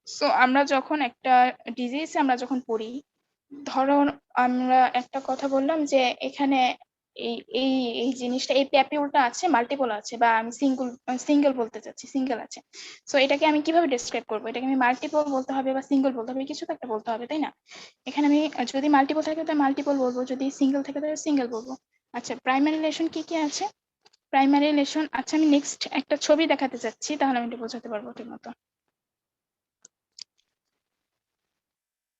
Speaker 1: সো আমরা যখন একটা ডিজিজ আমরা যখন পড়ি, ধরো আমরা একটা কথা বললাম যে এখানে এই এই এই জিনিসটা, এই প্যাপিউলটা আছে, মাল্টিপল আছে, বা আমি সিঙ্গেল বলতে চাচ্ছি, সিঙ্গেল আছে। সো এটাকে আমি কিভাবে ডেসক্রাইব করবো? এটাকে আমি মাল্টিপল বলতে হবে বা সিঙ্গেল বলতে হবে, কিছু তো একটা বলতে হবে, তাই না? এখানে আমি যদি মাল্টিপল থাকে তাহলে মাল্টিপল বলবো, যদি সিঙ্গেল থাকে তাহলে সিঙ্গেল বলবো। আচ্ছা, প্রাইমারি রিলেশন কি কি আছে? প্রাইমারি রিলেশন, আচ্ছা আমি নেক্সট একটা ছবি দেখাতে চাচ্ছি, তাহলে আমি এটা বোঝাতে পারবো ঠিক মতো।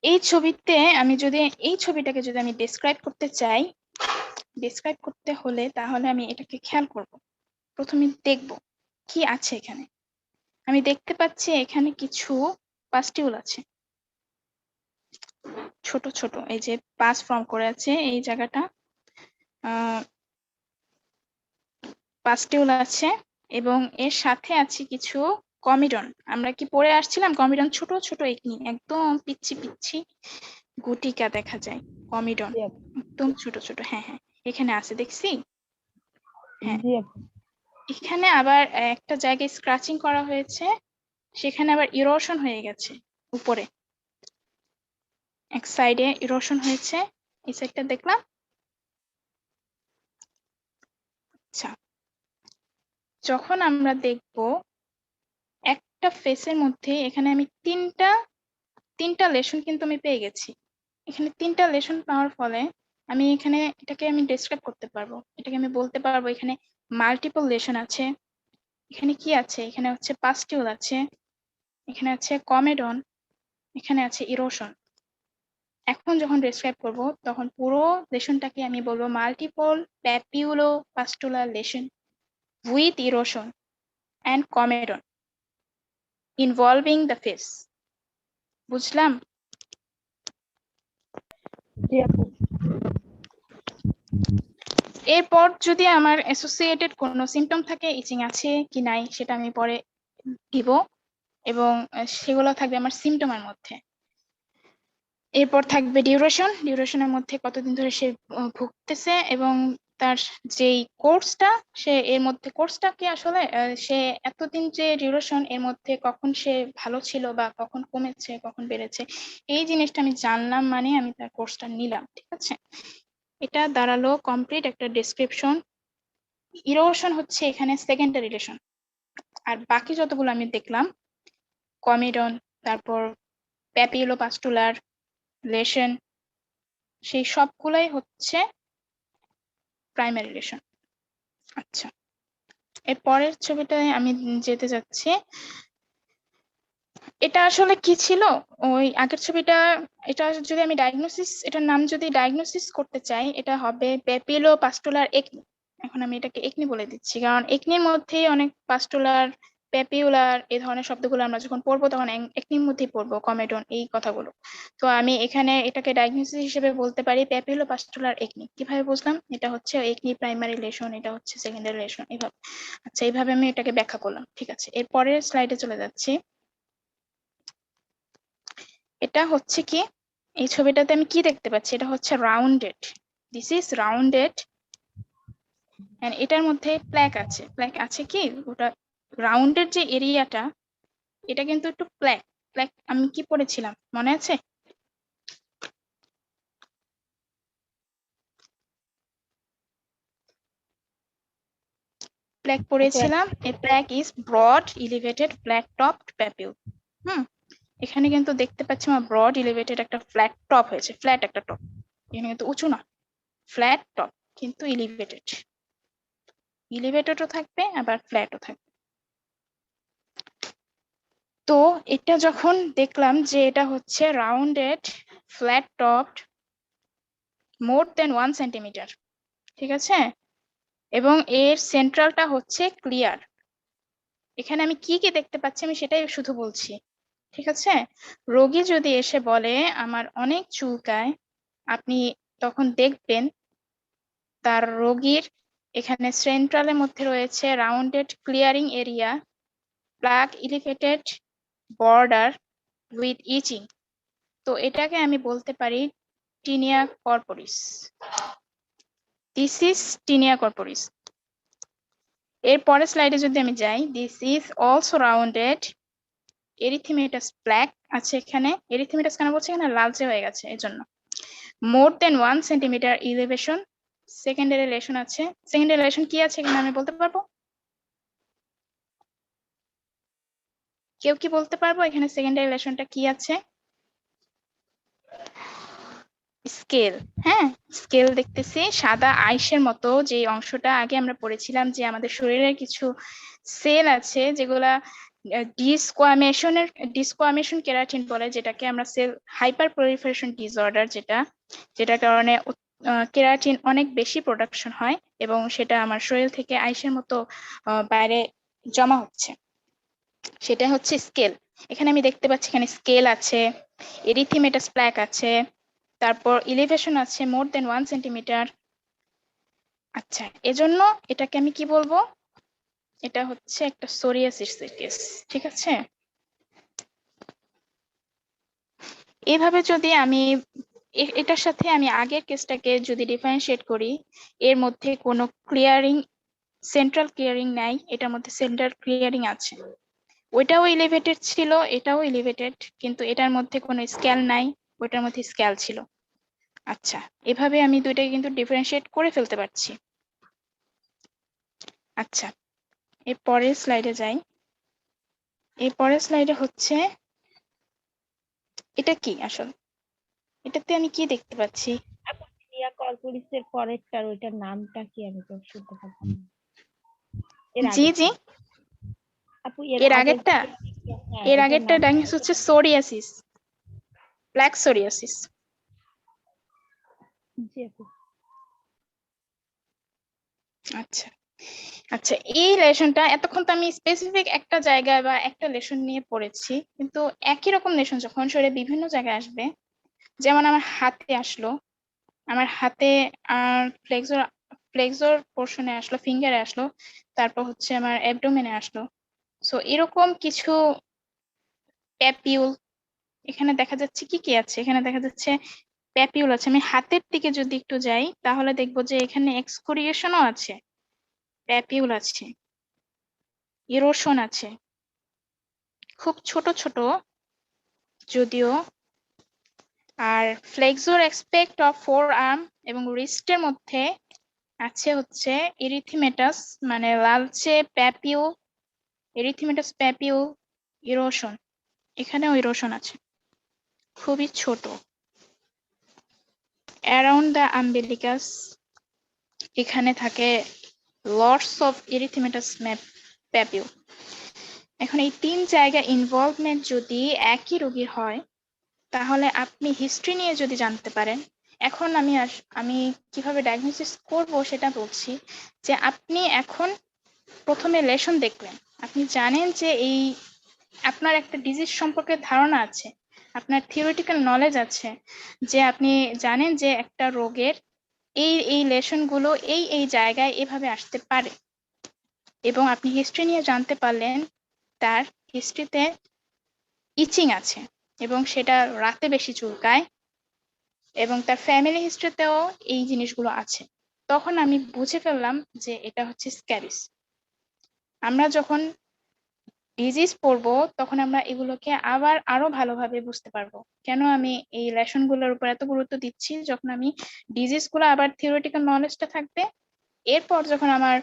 Speaker 1: এই ছবিতে আমি যদি এই ছবিটাকে যদি আমি ডেসক্রাইব করতে চাই, ডেসক্রাইব করতে হলে তাহলে আমি এটাকে খেয়াল করব। প্রথমে দেখব কি আছে এখানে। আমি দেখতে পাচ্ছি এখানে কিছু পাস্টিউল আছে, ছোট ছোট, এই যে পাস ফর্ম করে আছে এই জায়গাটা, পাস্টিউল আছে, এবং এর সাথে আছে কিছু কমিডন। আমরা কি পড়ে আসছিলাম কমিডন? ছোট ছোট একনি, একদম পিচ্ছি পিচ্ছি গুটিকা দেখা যায় কমিডন,
Speaker 3: জি আপু।
Speaker 1: একদম ছোট ছোট। হ্যাঁ হ্যাঁ, এখানে আছে দেখছি। হ্যাঁ,
Speaker 3: জি আপু।
Speaker 1: এখানে আবার একটা জায়গায় স্ক্র্যাচিং করা হয়েছে, সেখানে আবার ইরোশন হয়ে গেছে উপরে, এক সাইডে ইরোশন হয়েছে, এই সাইডটা দেখলাম। আচ্ছা, যখন আমরা দেখব একটা ফেসের মধ্যে, এখানে আমি তিনটা লেশন কিন্তু আমি পেয়ে গেছি। এখানে তিনটা লেশন পাওয়ার ফলে আমি এখানে এটাকে আমি ডেসক্রাইব করতে পারবো, এটাকে আমি বলতে পারবো এখানে মাল্টিপল লেশন আছে। এখানে কি আছে? এখানে হচ্ছে পাস্টিউল আছে, এখানে আছে কমেডন, এখানে আছে ইরোশন। এখন যখন ডেসক্রাইব করব তখন পুরো লেশনটাকে আমি বলবো multiple papulo pustular lesion with erosion and comedone involving the face. বুঝলাম?
Speaker 3: জি আপু।
Speaker 1: এরপর যদি আমার অ্যাসোসিয়েটেড কোনো সিমটম থাকে, ইচিং আছে কি নাই সেটা আমি পরে দিব, এবং সেগুলো থাকবে আমার সিমটমের মধ্যে। এরপর থাকবে ডিউরেশনের মধ্যে কতদিন ধরে সে ভুগতেছে, এবং তার যেই কোর্সটা, সে এর মধ্যে কোর্সটা কি আসলে সে এতদিন যে ডিউরেশন, এর মধ্যে কখন সে ভালো ছিল বা কখন কমেছে, কখন বেড়েছে, এই জিনিসটা আমি জানলাম, মানে আমি তার কোর্সটা নিলাম। ঠিক আছে, এটা দাঁড়ালো কমপ্লিট একটা ডেসক্রিপশন। ইরোশন হচ্ছে এখানে সেকেন্ডারি রিলেশন, আর বাকি যতগুলো আমি দেখলাম, কমিডন, তারপর প্যাপিউলোপাস্টুলার লেশন, সেই সবগুলাই হচ্ছে প্রাইমারি রিলেশন। আচ্ছা, এর পরের ছবিটায় আমি যেতে যাচ্ছি। এটা আসলে কি ছিল? ওই আগের ছবিটা, এটা যদি আমি এটার নাম যদি ডায়াগনোসিস করতে চাই, এটা হবে প্যাপিউলোপাস্টুলার একনি। এখন আমি এটাকে একনি বলে দিচ্ছি, কারণ একনির মধ্যেই অনেক পাস্টুলার, প্যাপিউলার এই ধরনের শব্দগুলো আমরা যখন পড়বো তখন একনির মধ্যেই পড়বো, কমেডন এই কথাগুলো। তো আমি এখানে এটাকে ডায়াগনোসিস হিসেবে বলতে পারি প্যাপিউলোপাস্টুলার একনি। কিভাবে বুঝলাম? এটা হচ্ছে একনি প্রাইমারি লেশন, এটা হচ্ছে সেকেন্ডারি লেশন, এইভাবে। আচ্ছা, এইভাবে আমি এটাকে ব্যাখ্যা করলাম। ঠিক আছে, এর পরের স্লাইডে চলে যাচ্ছি। এটা হচ্ছে কি, এই ছবিটাতে আমি কি দেখতে পাচ্ছি? এটা হচ্ছে rounded, this is rounded, and এটার মধ্যে প্ল্যাক আছে। প্ল্যাক আছে কি, ওটা রাউন্ডের যে এরিয়াটা, এটা কিন্তু একটু প্ল্যাক। প্ল্যাক আমি কি পড়েছিলাম মনে আছে? প্ল্যাক পড়েছিলাম। A plaque is broad elevated flat topped papule. এখানে কিন্তু দেখতে পাচ্ছি আমার ব্রড ইলিভেটেড একটা ফ্ল্যাট টপ হয়েছে, ফ্ল্যাট একটা টপ। এখানে কিন্তু উঁচু না, ফ্ল্যাট টপ, কিন্তু ইলিভেটেড। ইলিভেটেডও থাকবে আবার ফ্ল্যাটও থাকবে। তো এটা যখন দেখলাম যে এটা হচ্ছে রাউন্ডেড, ফ্ল্যাট টপড, মোর দেন 1 সেন্টিমিটার, ঠিক আছে, এবং এর সেন্ট্রালটা হচ্ছে ক্লিয়ার, এখানে আমি কি কি দেখতে পাচ্ছি আমি সেটাই শুধু বলছি, ঠিক আছে? রোগী যদি এসে বলে আমার অনেক চুলকায়, আপনি তখন দেখবেন তার রোগীর এখানে সেন্ট্রালের মধ্যে রয়েছে rounded clearing area, plaque elevated border with itching. তো এটাকে আমি বলতে পারি tinea corporis. This is tinea corporis. এর পরের স্লাইডে যদি আমি যাই, this is also rounded erythematous plaque আছে এখানে। এরিথিমেটাস কেন বলছে, এখানে লালচে হয়ে গেছে এজন্য। মোর দেন 1 সেন্টিমিটার ইলিভেশন, সেকেন্ডারি লেশন আছে। সেকেন্ডারি লেশন কি আছে এখানে আমি বলতে পারবো? কেউ কি বলতে পারবো এখানে সেকেন্ডারি লেশনটা কি আছে? স্কেল। হ্যাঁ, স্কেল দেখতেছি সাদা আইসের মতো, যে অংশটা আগে আমরা পড়েছিলাম যে আমাদের শরীরের কিছু সেল আছে যেগুলা ডিসকোয়ামেশন কেরাটিন বলে, যেটাকে আমরা সেল হাইপার প্রলিফারেশন ডিসঅর্ডার, যেটার কারণে কেরাটিন অনেক বেশি প্রোডাকশন হয় এবং সেটা আমার শরীর থেকে আইসের মতো বাইরে জমা হচ্ছে, সেটা হচ্ছে স্কেল। এখানে আমি দেখতে পাচ্ছি এখানে স্কেল আছে, এরিথিমেটাস প্লাক আছে, তারপর ইলিভেশন আছে মোর দেন 1 সেন্টিমিটার। আচ্ছা, এজন্য এটাকে আমি কি বলবো? এটা হচ্ছে একটা সোরিয়াসিস কেস, ঠিক আছে? এইভাবে যদি আমি এটার সাথে আমি আগের কেসটাকে যদি ডিফারেন্সিয়েট করি, এর মধ্যে কোনো ক্লিয়ারিং, সেন্ট্রাল ক্লিয়ারিং নাই, এটার মধ্যে সেন্ট্রাল ক্লিয়ারিং আছে। ওইটাও এলিভেটেড ছিল, এটাও এলিভেটেড, কিন্তু এটার মধ্যে কোনো স্কেল নাই, ওইটার মধ্যে স্কেল ছিল। আচ্ছা, এভাবে আমি দুইটাকে কিন্তু ডিফারেন্সিয়েট করে ফেলতে পারছি। আচ্ছা, এর পরের স্লাইডে যাই। এর পরের স্লাইডে হচ্ছে এটা কি আসলে, এটাতে আমি কি দেখতে পাচ্ছি?
Speaker 3: আপু টিনিয়া কর্পোরিসের পরেরটার ওইটার নামটা কি, আমি তো শুনতে পাচ্ছি না। এর
Speaker 1: জি জি,
Speaker 3: আগেরটা আপু,
Speaker 1: এর আগেরটা,
Speaker 3: হ্যাঁ,
Speaker 1: এর
Speaker 3: এটার
Speaker 1: আগেরটা
Speaker 3: নাম
Speaker 1: ডায়াগনোস হচ্ছে সোরিয়াসিস, ব্ল্যাক সোরিয়াসিস।
Speaker 3: জি আপু।
Speaker 1: আচ্ছা আচ্ছা, এই লেশনটা এতক্ষণ তো আমি স্পেসিফিক একটা জায়গায় বা একটা লেশন নিয়ে পড়েছি, কিন্তু একই রকম লেশন যখন শরীরে বিভিন্ন জায়গায় আসবে, যেমন আমার হাতে আসলো, আমার হাতে ফ্লেক্সর পোর্শনে আসলো, ফিঙ্গারে আসলো, তারপর হচ্ছে আমার অ্যাবডোমেনে আসলো। সো এরকম কিছু প্যাপিউল এখানে দেখা যাচ্ছে। কি কি আছে এখানে? দেখা যাচ্ছে প্যাপিউল আছে। আমি হাতের দিকে যদি একটু যাই তাহলে দেখবো যে এখানে এক্সকোরিয়েশনও আছে, প্যাপিউল আছে, ইরোশন আছে, খুব ছোট ছোট যদিও। আর flexor aspect of forearm এবং রিস্টের মধ্যে আছে হচ্ছে এরিথিমেটাস, মানে লালচে প্যাপিউল, এরিথিমেটাস প্যাপিউল, ইরোশন। এখানেও ইরোশন আছে, খুবই ছোট। অ্যারাউন্ড দ্য আম্বিলিকাস এখানে থাকে লটস অফ এরিথিমেটাস প্যাপিউল। এখন এই তিন জায়গা ইনভলভমেন্ট যদি একই রোগীর হয়, তাহলে আপনি হিস্ট্রি নিয়ে যদি জানতে পারেন, এখন আমি কিভাবে ডায়াগনোসিস করব সেটা বলছি। যে আপনি এখন প্রথমে লেশন দেখলেন, আপনি জানেন যে এই আপনার একটা ডিজিজ সম্পর্কে ধারণা আছে, আপনার থিওরিটিক্যাল নলেজ আছে, যে আপনি জানেন যে একটা রোগের এই লেশনগুলো এই জায়গায় এভাবে আসতে পারে, এবং আপনি হিস্ট্রি নিয়ে জানতে পারলেন তার হিস্ট্রিতে ইচিং আছে এবং সেটা রাতে বেশি চুলকায়, এবং তার ফ্যামিলি হিস্ট্রিতেও এই জিনিসগুলো আছে। তখন আমি বুঝে ফেললাম যে এটা হচ্ছে স্ক্যাবিস। আমরা যখন ডিজিজ পড়বো তখন আমরা এগুলোকে আবার আরো ভালোভাবে বুঝতে পারবো। কেন আমি এই লেসন গুলোর উপর এত গুরুত্ব দিচ্ছি? যখন আমি ডিজিজ গুলো আবার থিওরিটিক্যাল নলেজটা থাকবে, এরপর যখন আমার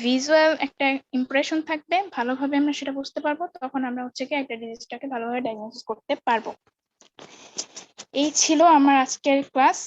Speaker 1: ভিজুয়াল একটা ইমপ্রেশন থাকবে, ভালোভাবে আমরা সেটা বুঝতে পারবো, তখন আমরা হচ্ছে কি একটা ডিজিজটাকে ভালোভাবে ডায়াগনোসিস করতে পারবো। এই ছিল আমার আজকের ক্লাস।